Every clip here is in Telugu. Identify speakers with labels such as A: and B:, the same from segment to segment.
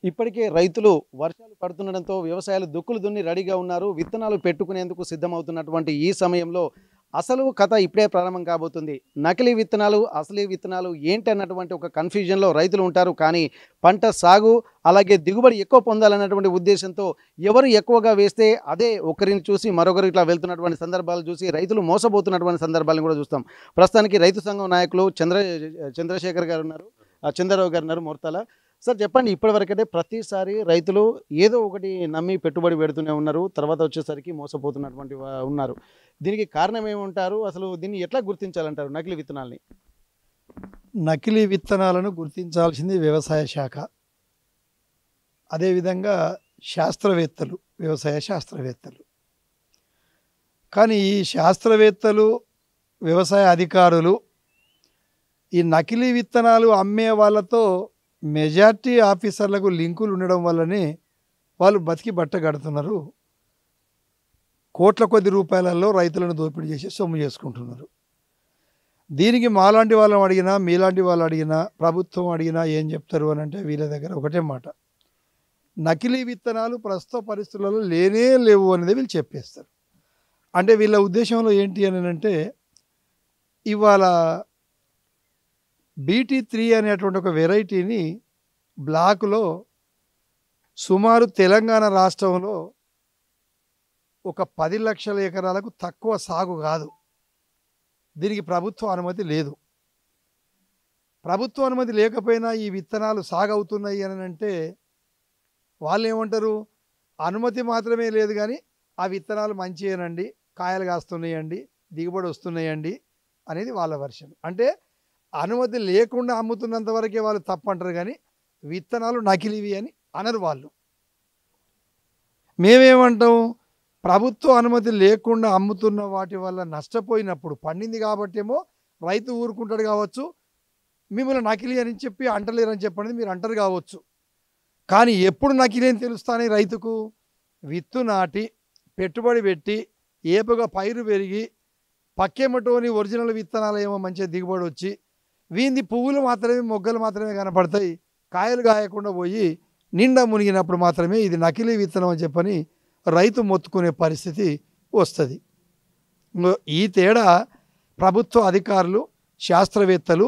A: ఇప్పటికే రైతులు వర్షాలు పడుతుండడంతో వ్యవసాయాలు దుక్కులు దున్ని రెడీగా ఉన్నారు. విత్తనాలు పెట్టుకునేందుకు సిద్ధమవుతున్నటువంటి ఈ సమయంలో అసలు కథ ఇప్పుడే ప్రారంభం కాబోతుంది. నకిలీ విత్తనాలు, అసలీ విత్తనాలు ఏంటి అన్నటువంటి ఒక కన్‌ఫ్యూజన్‌లో రైతులు ఉంటారు. కానీ పంట సాగు, అలాగే దిగుబడి ఎక్కువ పొందాలన్నటువంటి ఉద్దేశంతో ఎవరు ఎక్కువగా వేస్తే అదే ఒకరిని చూసి మరొకరు ఇట్లా వెళ్తున్నటువంటి సందర్భాలు చూసి రైతులు మోసపోతున్నటువంటి సందర్భాలను కూడా చూస్తాం. ప్రస్తుతానికి రైతు సంఘం నాయకులు చంద్రశేఖర్ గారు ఉన్నారు. చంద్రరావు గారు ఉన్నారు మోర్తాల. సార్ చెప్పండి, ఇప్పటివరకైతే ప్రతిసారి రైతులు ఏదో ఒకటి నమ్మి పెట్టుబడి పెడుతూనే ఉన్నారు. తర్వాత వచ్చేసరికి మోసపోతున్నటువంటి ఉన్నారు. దీనికి కారణం ఏమంటారు? అసలు దీన్ని ఎట్లా గుర్తించాలంటారు నకిలీ విత్తనాల్ని?
B: నకిలీ విత్తనాలను గుర్తించాల్సింది వ్యవసాయ శాఖ. అదేవిధంగా శాస్త్రవేత్తలు, వ్యవసాయ శాస్త్రవేత్తలు. కానీ ఈ శాస్త్రవేత్తలు, వ్యవసాయ అధికారులు ఈ నకిలీ విత్తనాలు అమ్మే వాళ్ళతో మెజార్టీ ఆఫీసర్లకు లింకులు ఉండడం వల్లనే వాళ్ళు బతికి బట్ట కడుతున్నారు. కోట్ల కొద్ది రూపాయలలో రైతులను దోపిడీ చేసి సొమ్ము చేసుకుంటున్నారు. దీనికి మాలాంటి వాళ్ళని అడిగినా, మీలాంటి వాళ్ళు అడిగినా, ప్రభుత్వం అడిగినా ఏం చెప్తారు అని అంటే వీళ్ళ దగ్గర ఒకటే మాట, నకిలీ విత్తనాలు ప్రస్తుత పరిస్థితులలో లేనే లేవు అనేది వీళ్ళు చెప్పేస్తారు. అంటే వీళ్ళ ఉద్దేశంలో ఏంటి అని అంటే, ఇవాళ BT3 అనేటువంటి ఒక వెరైటీని బ్లాకులో సుమారు తెలంగాణ రాష్ట్రంలో ఒక 10 లక్షల ఎకరాలకు తక్కువ సాగు కాదు. దీనికి ప్రభుత్వ అనుమతి లేదు. ప్రభుత్వ అనుమతి లేకపోయినా ఈ విత్తనాలు సాగు అవుతున్నాయి అని అంటే వాళ్ళు ఏమంటారు, అనుమతి మాత్రమే లేదు కానీ ఆ విత్తనాలు మంచియేనండి, కాయలు కాస్తున్నాయండి, దిగుబడి వస్తున్నాయండి అనేది వాళ్ళ వర్షన్. అంటే అనుమతి లేకుండా అమ్ముతున్నంత వరకే వాళ్ళు తప్పంటారు కానీ విత్తనాలు నకిలీవి అని అనరు వాళ్ళు. మేమేమంటాం, ప్రభుత్వ అనుమతి లేకుండా అమ్ముతున్న వాటి వల్ల నష్టపోయినప్పుడు, పండింది కాబట్టేమో రైతు ఊరుకుంటాడు కావచ్చు, మిమ్మల్ని నకిలీ అని చెప్పి అంటలేరని చెప్పండి మీరు అంటారు కావచ్చు. కానీ ఎప్పుడు నకిలీ అని తెలుస్తానే రైతుకు, విత్తు నాటి పెట్టుబడి పెట్టి ఏపుగా పైరు పెరిగి పక్కెమటోని ఒరిజినల్ విత్తనాలు ఏమో మంచిగా దిగుబడి వచ్చి వీంది పువ్వులు మాత్రమే, మొగ్గలు మాత్రమే కనపడతాయి, కాయలు కాయకుండా పోయి నిండా మునిగినప్పుడు మాత్రమే ఇది నకిలీ విత్తనం అని చెప్పని రైతు మొత్తుకునే పరిస్థితి వస్తుంది. ఈ తేడా ప్రభుత్వ అధికారులు, శాస్త్రవేత్తలు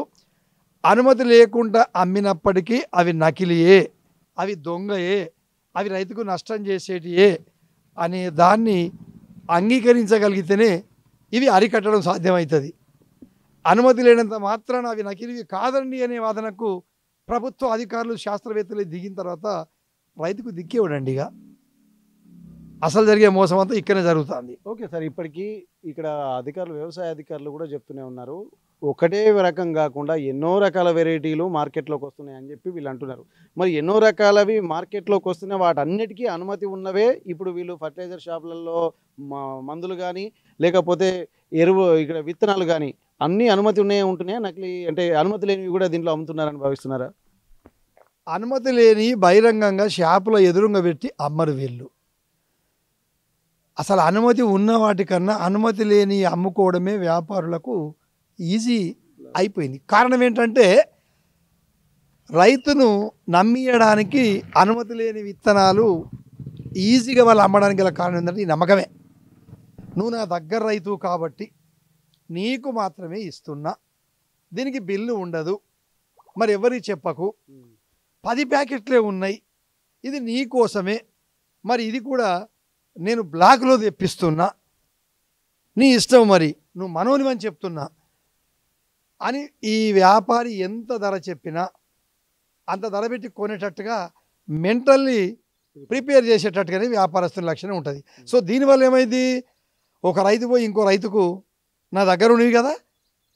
B: అనుమతి లేకుండా అమ్మినప్పటికీ అవి నకిలీయే, అవి దొంగయే, అవి రైతుకు నష్టం చేసేటియే అనే దాన్ని అంగీకరించగలిగితేనే ఇవి అరికట్టడం సాధ్యమవుతుంది. అనుమతి లేనంత మాత్రాన అవి నకిలీవి కాదండి అనే వాదనకు ప్రభుత్వ అధికారులు, శాస్త్రవేత్తలు దిగిన తర్వాత రైతుకు దిక్కేవాడండి. ఇక అసలు జరిగే మోసం అంతా ఇక్కడనే జరుగుతుంది.
A: ఓకే సార్, ఇప్పటికీ ఇక్కడ అధికారులు, వ్యవసాయ అధికారులు కూడా చెప్తూనే ఉన్నారు, ఒకటే రకం కాకుండా ఎన్నో రకాల వెరైటీలు మార్కెట్లోకి వస్తున్నాయి అని చెప్పి వీళ్ళు అంటున్నారు. మరి ఎన్నో రకాలవి మార్కెట్లోకి వస్తున్న వాటన్నిటికీ అనుమతి ఉన్నవే ఇప్పుడు వీళ్ళు ఫర్టిలైజర్ షాపులలో మందులు కానీ లేకపోతే ఎరువు, ఇక్కడ విత్తనాలు కానీ అన్నీ అనుమతి ఉన్నాయే ఉంటున్నాయా? నకిలీ అంటే అనుమతి లేనివి కూడా దీంట్లో అమ్ముతున్నారని భావిస్తున్నారా?
B: అనుమతి లేని బహిరంగంగా షాపుల ఎదురుగా పెట్టి అమ్మరు వీళ్ళు. అసలు అనుమతి ఉన్న వాటికన్నా అనుమతి లేని అమ్ముకోవడమే వ్యాపారులకు ఈజీ అయిపోయింది. కారణం ఏంటంటే రైతును నమ్మియడానికి అనుమతి లేని విత్తనాలు ఈజీగా వాళ్ళు అమ్మడానికి గల కారణం ఏంటంటే ఈ నమ్మకమే. నువ్వు నా దగ్గర రైతు కాబట్టి నీకు మాత్రమే ఇస్తున్నా, దీనికి బిల్లు ఉండదు, మరి ఎవరికి చెప్పకు, 10 ప్యాకెట్లే ఉన్నాయి, ఇది నీ కోసమే, మరి ఇది కూడా నేను బ్లాక్లో తెప్పిస్తున్నా, నీ ఇష్టం, మరి నువ్వు మనోనివని చెప్తున్నా అని ఈ వ్యాపారి ఎంత ధర చెప్పినా అంత ధర పెట్టి కొనేటట్టుగా మెంటల్లీ ప్రిపేర్ చేసేటట్టుగానే వ్యాపారస్తుల లక్షణం ఉంటుంది. సో దీనివల్ల ఏమైంది, ఒక రైతు పోయి ఇంకో రైతుకు నా దగ్గర ఉన్నవి కదా,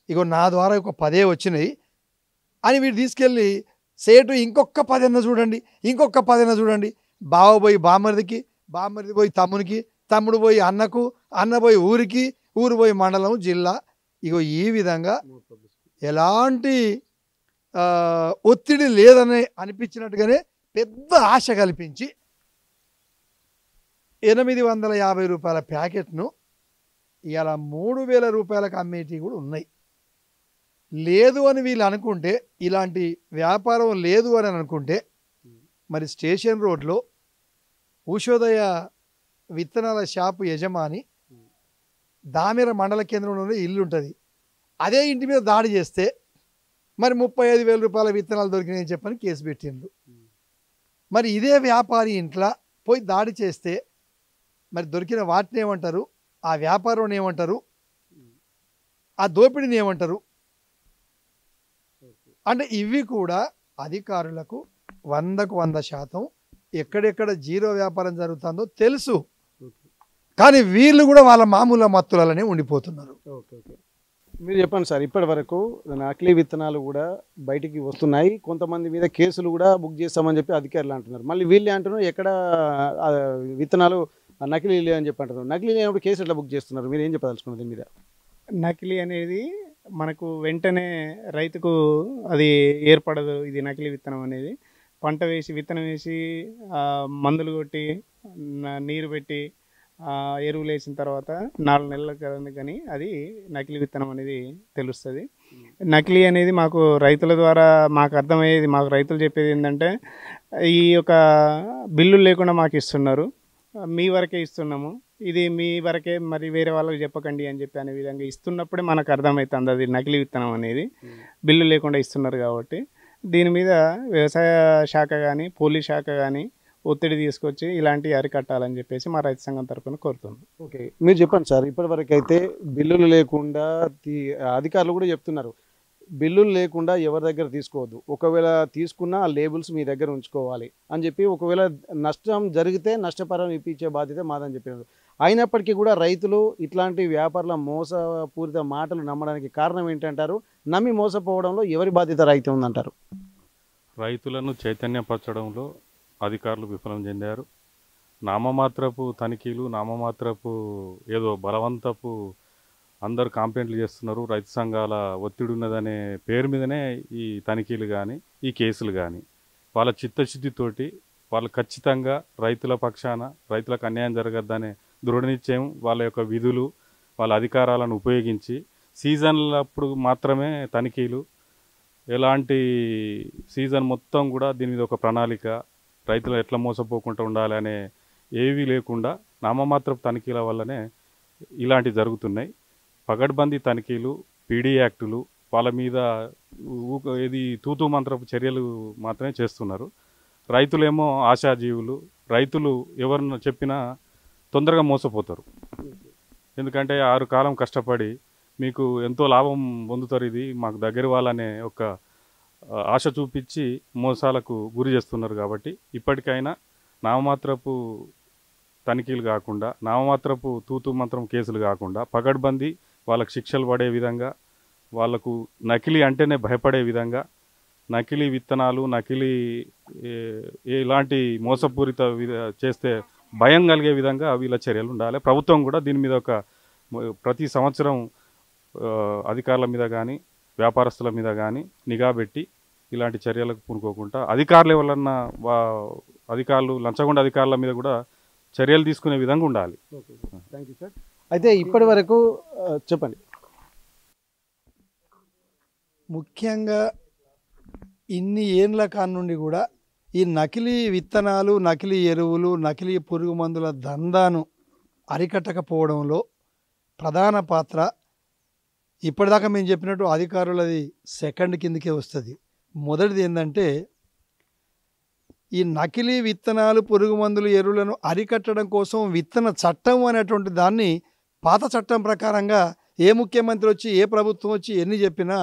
B: ఇగో నా ద్వారా ఒక 10 వచ్చినాయి అని వీడు తీసుకెళ్ళి సేటు ఇంకొక 10 చూడండి, ఇంకొక 10 చూడండి, బావ పోయి బామ్మరిదికి, బామ్మరిది పోయి తమ్మునికి, తమ్ముడు పోయి అన్నకు, అన్న పోయి ఊరికి, ఊరు పోయి మండలం, జిల్లా. ఇగో ఈ విధంగా ఎలాంటి ఒత్తిడి లేదని అనిపించినట్టుగానే పెద్ద ఆశ కల్పించి 850 రూపాయల ప్యాకెట్ను ఇలా 3000 రూపాయలకు అమ్మేటివి కూడా ఉన్నాయి. లేదు అని వీళ్ళు అనుకుంటే, ఇలాంటి వ్యాపారం లేదు అని అనుకుంటే మరి స్టేషన్ రోడ్లో ఉషోదయ విత్తనాల షాపు యజమాని దామెర మండల కేంద్రంలోనే ఇల్లు ఉంటుంది. అదే ఇంటి మీద దాడి చేస్తే మరి 35,000 రూపాయల విత్తనాలు దొరికినాయని చెప్పని కేసు పెట్టిండ్రు. మరి ఇదే వ్యాపారి ఇంట్లో పోయి దాడి చేస్తే మరి దొరికిన వాటిని ఏమంటారు, ఆ వ్యాపారం ఏమంటారు, ఆ దోపిడీని ఏమంటారు? అంటే ఇవి కూడా అధికారులకు 100కు 100% ఎక్కడెక్కడ జీరో వ్యాపారం జరుగుతుందో తెలుసు. కానీ వీళ్ళు కూడా వాళ్ళ మామూలు మత్తులనే ఉండిపోతున్నారు.
A: మీరు చెప్పండి సార్, ఇప్పటి వరకు నకిలీ విత్తనాలు కూడా బయటికి వస్తున్నాయి, కొంతమంది మీద కేసులు కూడా బుక్ చేస్తామని చెప్పి అధికారులు అంటున్నారు. మళ్ళీ వీళ్ళే అంటున్నారు ఎక్కడ విత్తనాలు నకిలీ అని చెప్పి అంటున్నారు. నకిలీ లేనప్పుడు కేసు ఎట్లా బుక్ చేస్తున్నారు? మీరు ఏం చెప్పదలుచుకున్నారు దీని మీద?
C: నకిలీ అనేది మనకు వెంటనే రైతుకు అది ఏర్పడదు. ఇది నకిలీ విత్తనం అనేది పంట వేసి విత్తనం వేసి మందులు కొట్టి నీరు పెట్టి ఎరువులు వేసిన తర్వాత 4 నెలలకు కానీ అది నకిలీ విత్తనం అనేది తెలుస్తుంది. నకిలీ అనేది మాకు రైతుల ద్వారా మాకు అర్థమయ్యేది, మాకు రైతులు చెప్పేది ఏంటంటే ఈ యొక్క బిల్లులు లేకుండా మాకు ఇస్తున్నారు, మీ వరకే ఇస్తున్నాము, ఇది మీ వరకే, మరి వేరే వాళ్ళకి చెప్పకండి అని చెప్పి అనే విధంగా ఇస్తున్నప్పుడే మనకు అర్థమవుతుంది అది నకిలీ విత్తనం అనేది. బిల్లు లేకుండా ఇస్తున్నారు కాబట్టి దీని మీద వ్యవసాయ శాఖ కానీ పోలీస్ శాఖ కానీ ఒత్తిడి తీసుకొచ్చి ఇలాంటివి అరికట్టాలని చెప్పేసి మా రైతు సంఘం తరఫున కోరుతున్నాం.
A: ఓకే, మీరు చెప్పండి సార్, ఇప్పటివరకు అయితే బిల్లులు లేకుండా అధికారులు కూడా చెప్తున్నారు బిల్లులు లేకుండా ఎవరి దగ్గర తీసుకోవద్దు, ఒకవేళ తీసుకున్నా ఆ లేబుల్స్ మీ దగ్గర ఉంచుకోవాలి అని చెప్పి, ఒకవేళ నష్టం జరిగితే నష్టపరం ఇప్పించే బాధ్యత మాదని చెప్పినారు. అయినప్పటికీ కూడా రైతులు ఇట్లాంటి వ్యాపారుల మోసపూరిత మాటలు నమ్మడానికి కారణం ఏంటంటారు? నమ్మి మోసపోవడంలో ఎవరి బాధ్యత రైతు ఉందంటారు?
D: రైతులను చైతన్యపరచడంలో అధికారులు విఫలం చెందారు. నామమాత్రపు తనిఖీలు, నామమాత్రపు ఏదో బలవంతపు అందరు కంప్లైంట్లు చేస్తున్నారు, రైతు సంఘాల ఒత్తిడి ఉన్నదనే పేరు మీదనే ఈ తనిఖీలు కానీ ఈ కేసులు కానీ, వాళ్ళ చిత్తశుద్ధితోటి వాళ్ళు ఖచ్చితంగా రైతుల పక్షాన రైతులకు అన్యాయం జరగద్దనే దృఢనిశ్చయం, వాళ్ళ యొక్క విధులు, వాళ్ళ అధికారాలను ఉపయోగించి సీజన్లప్పుడు మాత్రమే తనిఖీలు, ఎలాంటి సీజన్ మొత్తం కూడా దీని మీద ఒక ప్రణాళిక, రైతులు ఎట్లా మోసపోకుండా ఉండాలి అనే ఏవీ లేకుండా నామమాత్రపు తనిఖీల వల్లనే ఇలాంటివి జరుగుతున్నాయి. పగడ్బందీ తనిఖీలు, పీడీ యాక్టులు, వాళ్ళ మీద ఇది తూతూ మంత్రపు చర్యలు మాత్రమే చేస్తున్నారు. రైతులేమో ఆశాజీవులు, రైతులు ఎవరిని చెప్పినా తొందరగా మోసపోతారు. ఎందుకంటే 6 కాలం కష్టపడి మీకు ఎంతో లాభం పొందుతారు, ఇది మాకు దగ్గర వాళ్ళనే ఒక ఆశ చూపించి మోసాలకు గురి చేస్తున్నారు. కాబట్టి ఇప్పటికైనా నామమాత్రపు తనిఖీలు కాకుండా, నామమాత్రపు తూతూ మంత్రం కేసులు కాకుండా పగడ్బందీ వాళ్ళకు శిక్షలు పడే విధంగా, వాళ్లకు నకిలీ అంటేనే భయపడే విధంగా, నకిలీ విత్తనాలు, నకిలీ ఇలాంటి మోసపూరిత చేస్తే భయం కలిగే విధంగా వీళ్ళ చర్యలు ఉండాలి. ప్రభుత్వం కూడా దీని మీద ఒక ప్రతి సంవత్సరం అధికారుల మీద కానీ వ్యాపారస్తుల మీద కానీ నిఘా పెట్టి ఇలాంటి చర్యలకు పూనుకోకుండా అధికారులు ఎవరన్నా అధికారులు లంచగొండ అధికారుల మీద కూడా చర్యలు తీసుకునే విధంగా ఉండాలి.
A: Thank you sir. అయితే ఇప్పటి వరకు చెప్పండి.
B: ముఖ్యంగా ఇన్ని ఏండ్ల కానుండి కూడా ఈ నకిలీ విత్తనాలు, నకిలీ ఎరువులు, నకిలీ పురుగు మందుల దందాను అరికట్టకపోవడంలో ప్రధాన పాత్ర ఇప్పటిదాకా మేము చెప్పినట్టు అధికారులది సెకండ్ కిందకే వస్తుంది. మొదటిది ఏంటంటే ఈ నకిలీ విత్తనాలు, పురుగు మందులు, ఎరువులను అరికట్టడం కోసం విత్తన చట్టం అనేటువంటి దాన్ని పాత చట్టం ప్రకారంగా ఏ ముఖ్యమంత్రి వచ్చి ఏ ప్రభుత్వం వచ్చి ఎన్ని చెప్పినా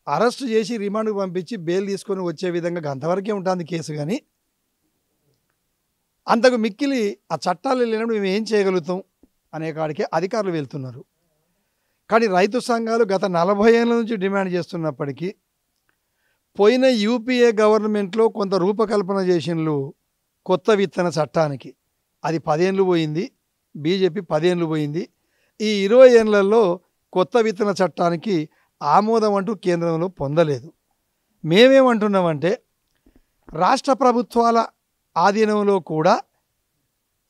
B: అరెస్టు చేసి రిమాండ్కు పంపించి బెయిల్ తీసుకొని వచ్చే విధంగా అంతవరకే ఉంటుంది కేసు. కానీ అంతకు మిక్కిలి ఆ చట్టాలు లేనప్పుడు మేము ఏం చేయగలుగుతాం అనే కాడికే అధికారులు వెళ్తున్నారు. కానీ రైతు సంఘాలు గత 40 ఏళ్ళ నుంచి డిమాండ్ చేస్తున్నప్పటికీ పోయిన యూపీఏ గవర్నమెంట్లో కొంత రూపకల్పన చేసినలు కొత్త విత్తన చట్టానికి, అది 10 ఏళ్ళు పోయింది, బీజేపీ 10 ఏళ్ళు పోయింది. ఈ 20 ఏళ్లలో కొత్త విత్తన చట్టానికి ఆమోదం అంటూ కేంద్రంలో పొందలేదు. మేమేమంటున్నామంటే రాష్ట్ర ప్రభుత్వాల ఆధీనంలో కూడా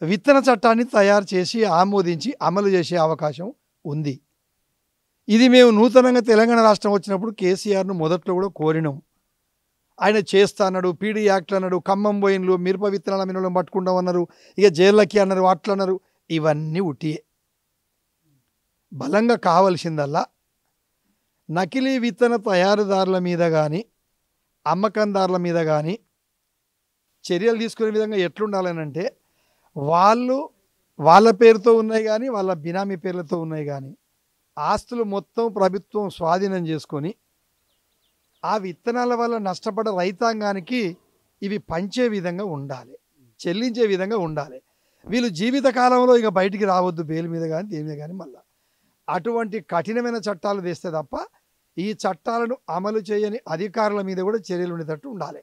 B: విత్తన చట్టాన్ని తయారు చేసి ఆమోదించి అమలు చేసే అవకాశం ఉంది. ఇది మేము నూతనంగా తెలంగాణ రాష్ట్రం వచ్చినప్పుడు కేసీఆర్ను మొదట్లో కూడా కోరినాం. ఆయన చేస్తా అన్నాడు, పీడీ యాక్ట్లు అన్నాడు, ఖమ్మం పోయిన్లు, మిరప విత్తనాల మినోళ్ళని పట్టుకుంటామన్నారు, ఇక జైళ్ళకి అన్నారు, అట్లా అన్నారు. ఇవన్నీ ఉట్టియే. బలంగా కావాల్సిందల్లా నకిలీ విత్తన తయారుదారుల మీద కానీ అమ్మకందారుల మీద కానీ చర్యలు తీసుకునే విధంగా ఎట్లుండాలనంటే, వాళ్ళ పేరుతో ఉన్నాయి కానీ వాళ్ళ బినామీ పేర్లతో ఉన్నాయి కానీ ఆస్తులు మొత్తం ప్రభుత్వం స్వాధీనం చేసుకొని ఆ విత్తనాల వల్ల నష్టపడ్డ రైతాంగానికి ఇవి పంచే విధంగా ఉండాలి, చెల్లించే విధంగా ఉండాలి. వీళ్ళు జీవితకాలంలో ఇక బయటికి రావద్దు బెయిల్ మీద కానీ దేని మీద కానీ. మళ్ళీ అటువంటి కఠినమైన చట్టాలు తెస్తే తప్ప ఈ చట్టాలను అమలు చేయని అధికారుల మీద కూడా చర్యలు ఉండేటట్టు ఉండాలి.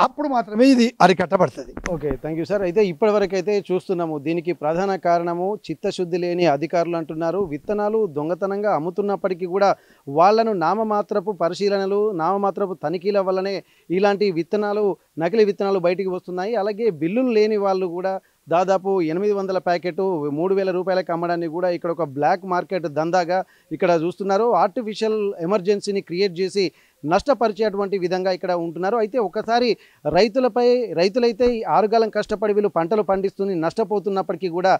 B: అప్పుడు మాత్రమే ఇది అరికట్టబడుతుంది.
A: Okay, thank you sir. అయితే ఇప్పటివరకు అయితే చూస్తున్నాము, దీనికి ప్రధాన కారణము చిత్తశుద్ధి లేని అధికారులు అంటున్నారు. విత్తనాలు దొంగతనంగా అమ్ముతున్నప్పటికీ కూడా వాళ్ళను నామమాత్రపు పరిశీలనలు, నామమాత్రపు తనిఖీల వల్లనే ఇలాంటి విత్తనాలు, నకిలీ విత్తనాలు బయటికి వస్తున్నాయి. అలాగే బిల్లులు లేని వాళ్ళు కూడా దాదాపు 800 ప్యాకెట్ 3000 రూపాయలకు అమ్మడాన్ని కూడా ఇక్కడ ఒక బ్లాక్ మార్కెట్ దందాగా ఇక్కడ చూస్తున్నారు. ఆర్టిఫిషియల్ ఎమర్జెన్సీని క్రియేట్ చేసి నష్టపరిచేటువంటి విధంగా ఇక్కడ ఉంటున్నారు. అయితే ఒకసారి రైతులైతే 6 కాలం కష్టపడి వీళ్ళు పంటలు పండిస్తూనే నష్టపోతున్నప్పటికీ కూడా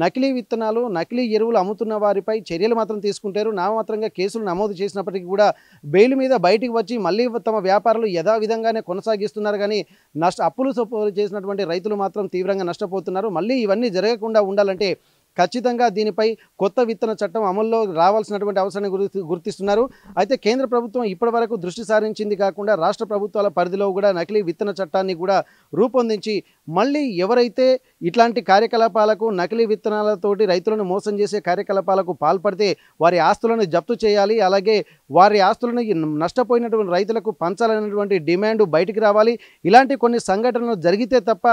A: నకిలీ విత్తనాలు, నకిలీ ఎరువులు అమ్ముతున్న వారిపై చర్యలు మాత్రం తీసుకుంటారు. నామమాత్రంగా కేసులు నమోదు చేసినప్పటికీ కూడా బెయిల్ మీద బయటికి వచ్చి మళ్ళీ తమ వ్యాపారాలు యథావిధంగానే కొనసాగిస్తున్నారు. కానీ అప్పులు సొప్పులు చేసినటువంటి రైతులు మాత్రం తీవ్రంగా నష్టపోతున్నారు. మళ్ళీ ఇవన్నీ జరగకుండా ఉండాలంటే ఖచ్చితంగా దీనిపై కొత్త విత్తన చట్టం అమల్లో రావాల్సినటువంటి అవసరాన్ని గుర్తిస్తున్నారు. అయితే కేంద్ర ప్రభుత్వం ఇప్పటివరకు దృష్టి సారించింది కాకుండా రాష్ట్ర ప్రభుత్వాల పరిధిలో కూడా నకిలీ విత్తన చట్టాన్ని కూడా రూపొందించి మళ్ళీ ఎవరైతే ఇట్లాంటి కార్యకలాపాలకు, నకిలీ విత్తనాలతోటి రైతులను మోసం చేసే కార్యకలాపాలకు పాల్పడితే వారి ఆస్తులను జప్తు చేయాలి. అలాగే వారి ఆస్తులను నష్టపోయినటువంటి రైతులకు పంచాలనేటువంటి డిమాండ్ బయటికి రావాలి. ఇలాంటి కొన్ని సంఘటనలు జరిగితే తప్ప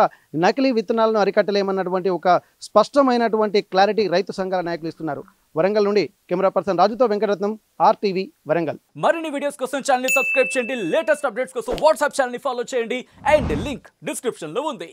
A: నకిలీ విత్తనాలను అరికట్టలేమన్నటువంటి ఒక స్పష్టమైనటువంటి క్లారిటీ రైతు సంఘాల నాయకులు ఇస్తున్నారు. వరంగల్ నుండి కెమెరా పర్సన్ రాజుతో వెంకటరత్నం, RTV వరంగల్.
E: మరిన్ని వీడియోస్ కోసం ఛానల్ ని సబ్స్క్రైబ్ చేయండి, లేటెస్ట్ అప్డేట్స్ కోసం వాట్సాప్ ఛానల్ ని ఫాలో చేయండి అండ్ లింక్ డిస్క్రిప్షన్ లో ఉంది.